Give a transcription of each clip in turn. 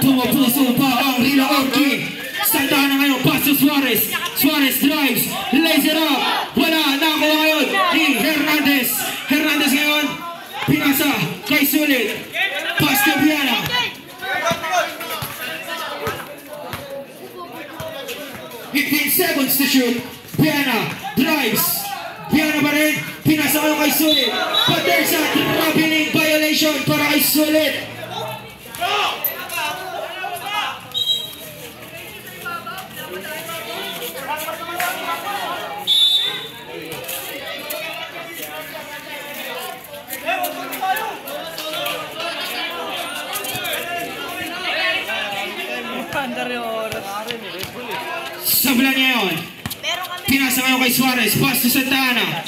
Tumupuso pa ang Rila Orki. Salta na ngayon, pass to Suarez. Suarez drives, lays it up. Wala, nakuha ngayon ni Hernandez. Hernandez ngayon, pinasa kay Sulit. Pass to Viana. 15 seconds to shoot. Viana drives. Viana pa rin, pinasa ngayon kay Sulit. But there's a traveling violation para kay Sulit. Sabla niya yun. Pinasa ngayon kay Suarez. Pass to Santana.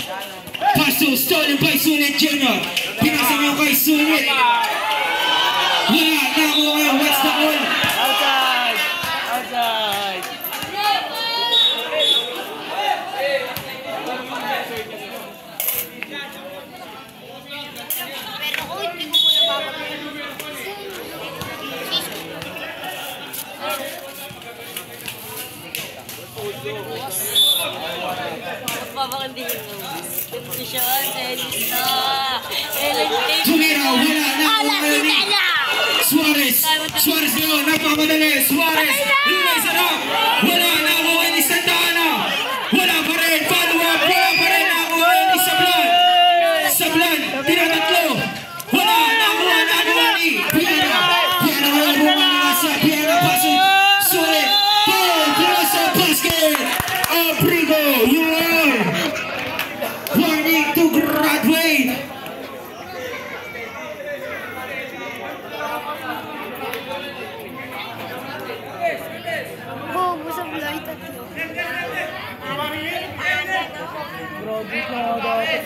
Pass to stolen by Sulit Jr. Pinasa ngayon kay Sulit. Wala. Nakuha ngayon. What's the goal? Outside. Outside. Pero kung hindi mo muna babagay. Papakandihin mo. Depresyon, Elisa. Tumira, wala na. Suarez. Suarez ngayon, napapadali. Suarez. Lays it up. Wala na. Nakuha ni Santana. Wala pa rin. Follow up. Wala pa rin. Nakuha ni Sablan. Sablan. Tinatatlo. Wala. Nakuha ni Piana. Piana ngayon. Bumangasa. Piana pasok. Sulit. Paul. Pinasa basket. Abrigo. You are wanting to graduate. Oh, busog lang tatlo. Grabe na dapat.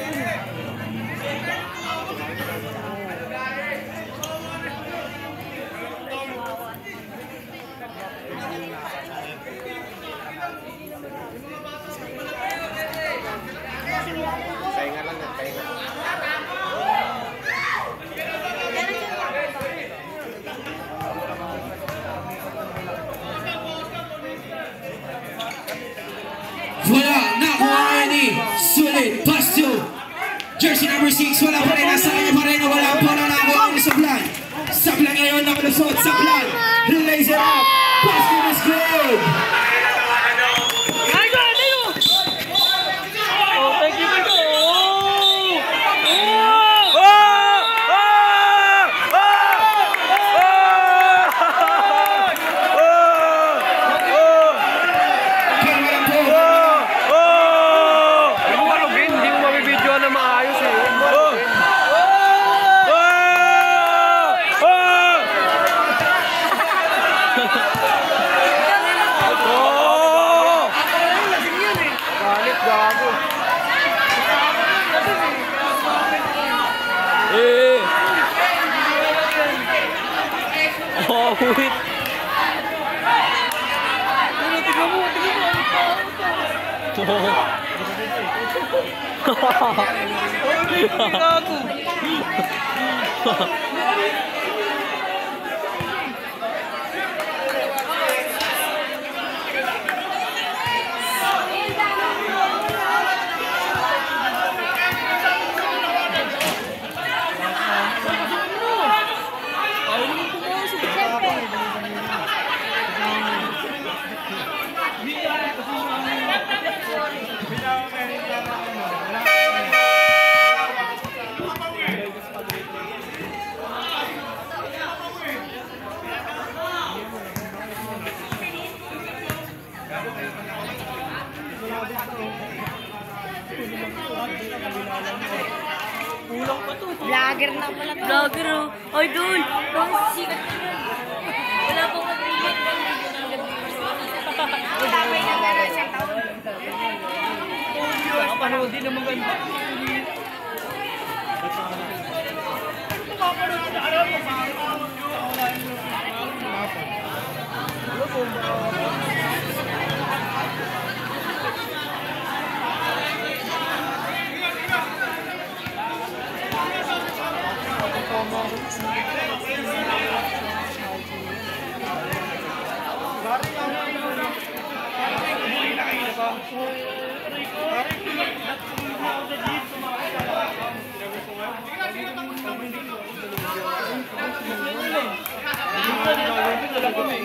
Pahinga lang yan, pahinga. Wala, nakuha ngayon ni Sulit. Pass to jersey number 6. Wala pa rin, nasa kanya pa rin. Wala pa rin nakuha ni Sablan. Sablan ngayon nakalusot. Sablan, lays it up. Basket is good. Oh, wait. Vlogger na pala. Vlogger, oh. Oy, dun. Bang sikat ka dun. Wala pong mag-remake. Damay na meron sa taon. Nakapanood din naman ganda. lang kami.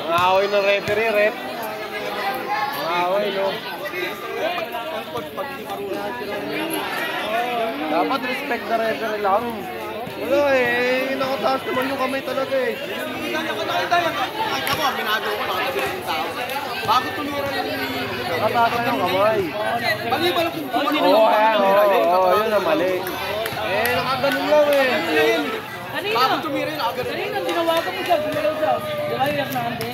Ang away ng referee, ref. Ang away, no? Dapat respect the referee lang. Wala eh, nakataas naman yung kamay talaga eh. Nakataas na yung kamay. Oo, ayan, oo, yun ang mali. Eh, nakaganon lang eh. Kanina, tinawagan mo siya, gumalaw siya. Di ba yung na kante?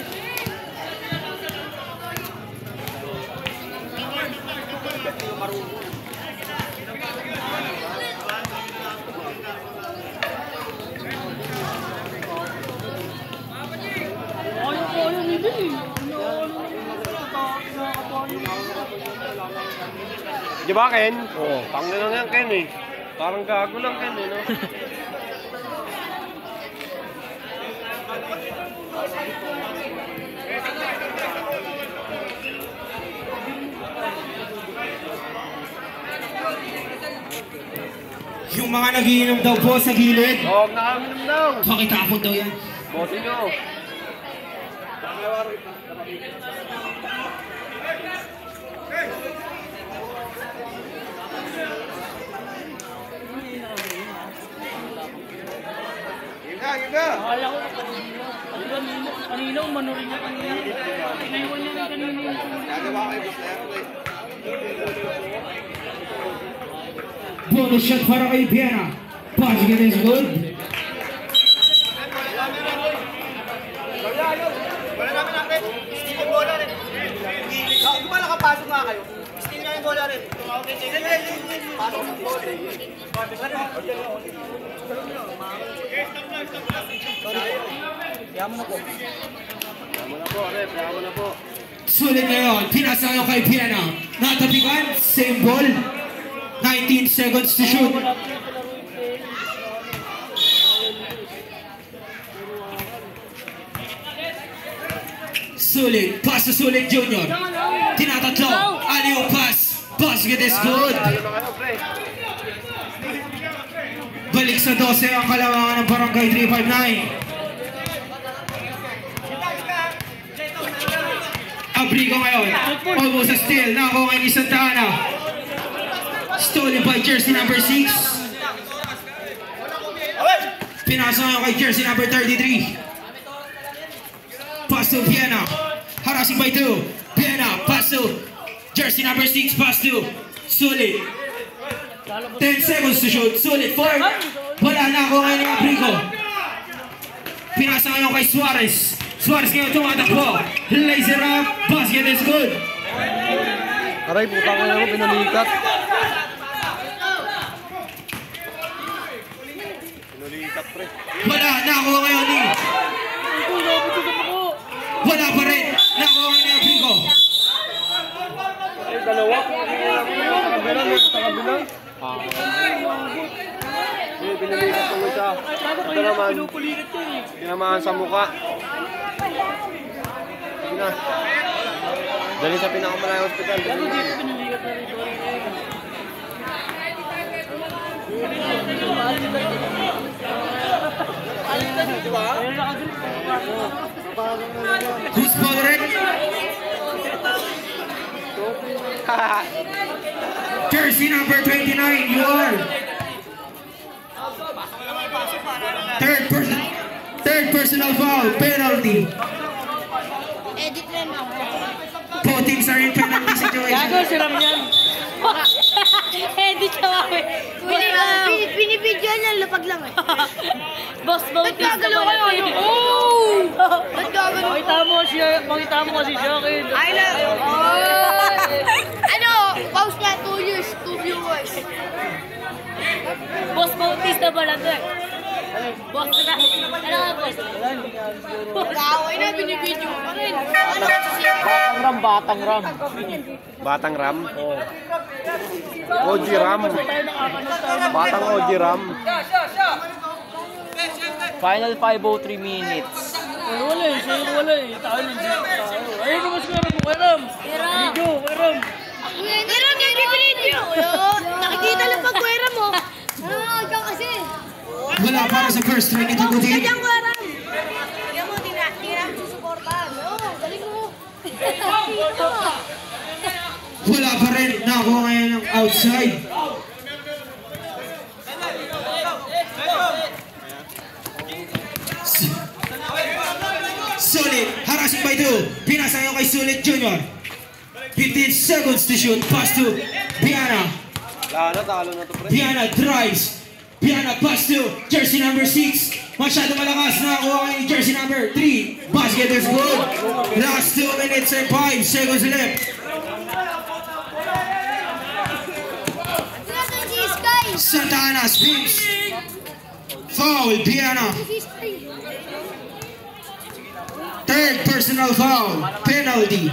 Ayaw, hindi eh. Di ba, Ken? Oo. Tangin lang yan, Ken eh. Parang gago lang, Ken eh, no? Yung mga nagiinom daw po sa gilid. Huwag na kami naman daw. Pakitapon daw yan. Bosin nyo. Giga! Akala ko kanina, manurin niya kanina. Pinaiwan niya ng kanina yung Bonus shot para kay Piana. Basket is good. Wala namin natin. Steal yung bola rin. Di ba nakapasok nga kayo? Steal nga yung bola rin. Pasok ng bola. Yaman na po. Yaman na po, ref. Yaman na po. Sulit na yun. Pinasa ngayon kay Piana. Natabigan. Same ball. 19 seconds to shoot. Sulit. Pass to Sulit Junior. Tinatatlo. Aliyo pass. Basket is good. Talo na kayo, pre. Balik sa 12 ang kalamangan ng Barangay 359. Abrigo ngayon. Almost a steal. Nakakuha ngayon ni Santa Ana. Stolen by jersey number 6. Pinasa ngayon kay jersey number 33. Pass to Piana. Harassing by 2. Piana. Pass to jersey number 6. Pass to Sulit. 10 seconds to shoot. Sulit. 4. Wala na ako ngayon ni Abrigo. Pinasa ngayon kay Suarez. Suarez ngayon tumatakbo. Laser up. Basket is good. Aray, putang na ako, pinalikat. Pinalikat, pre. Wala na ako ngayon ni. Wala pa rin. Nakuha ngayon ni Abrigo. Ay, dalawa. Sa kabila, meron sa kabila. Eh, pinalikat ko siya. Ito naman. Tinamaan sa muka. Sige na. Dali sa pinakamalayang hospital. Who's ball red? Jersey number 29, you are. Third personal foul, penalty. Edit na mo. Both teams are in penalty situation. Gago, siram yan. Edit ka mami. Binibidyo niya, lapag lang eh. Boss, both teams na pala. Oh! Ba't gagano? Makita mo kasi siya. I love. Ano? Pause niya, 2 years, 2 viewers. Boss, both teams na pala to eh. Boss na. Ano nga, boss? Laway na, binibidyo pa rin. Ano siya? Batang ram. Batang Ram? Oo. OG Ram. Batang OG Ram. Final 5:03 minutes. Wala eh, sa'yo wala eh. Tayo lang siya. Ayun naman si Kuya Ram. Video, Kuya Ram. Kuya Ram, nag-video. Nakikita lang pag Kuya Ram mo. Diyan kasi. Wala para sa first try ni Tagutin. Diyan Kuya Ram. Tingnan mo, tingnan mo susuportahan. Galing mo. Wala pa rin. Nakuha ngayon ng outside. Solid. Harassing by 2. Pinasa ngayon kay Solid Jr. 15 seconds to shoot. Pass to Biana. Talo na to, pre. Biana drives. Biana pass to jersey number 6. Masyado malakas. Nakakuha ngayon yung jersey number 3. Basket is good. Last 2 minutes and 5 seconds left. Santa Ana spins. Foul, Biana. Third personal foul. Penalty.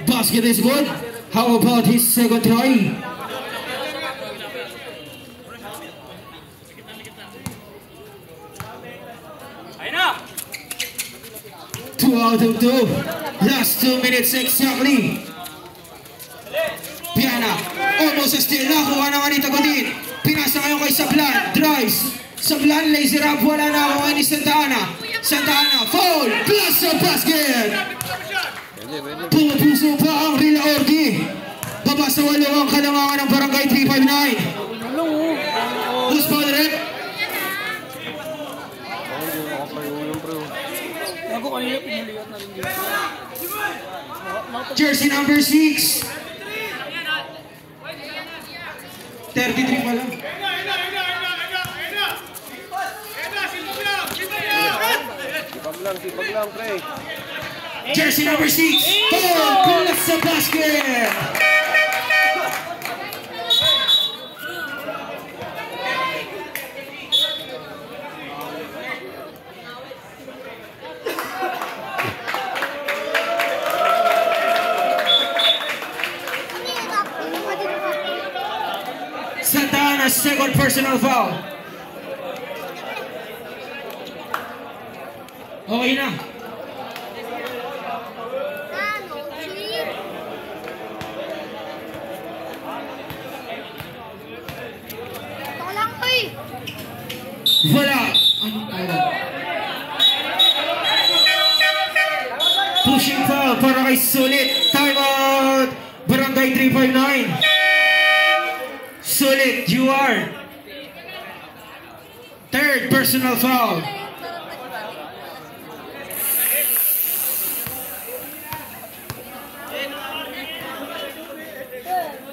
Basket is good. How about his second try? Ayun na! 2 out of 2. Last 2 minutes exactly. Biana, almost a steal. Nakuha naman ni Tagutin. Pinasa ngayon kay Sablan. Drives. Sablan, laser up. Wala na ako ngayon ni Santa Ana. Santa Ana, foul. Plus sa basket. Pumapuso pa ang Rila Orgi. Baba sa 8 ang kalangangan ng Barangay 359. Who's foul rin? Bago kanina pinuliyot na rin dito. Jersey number 6. 33 pa lang. Sipag lang, pre. Jersey number 6. Foul. Plus sa basket. Santa Ana, second personal foul. Okay na. Wala. Pushing foul para kay Sulit. Time out. Barangay 359. Sulit, you are third personal foul.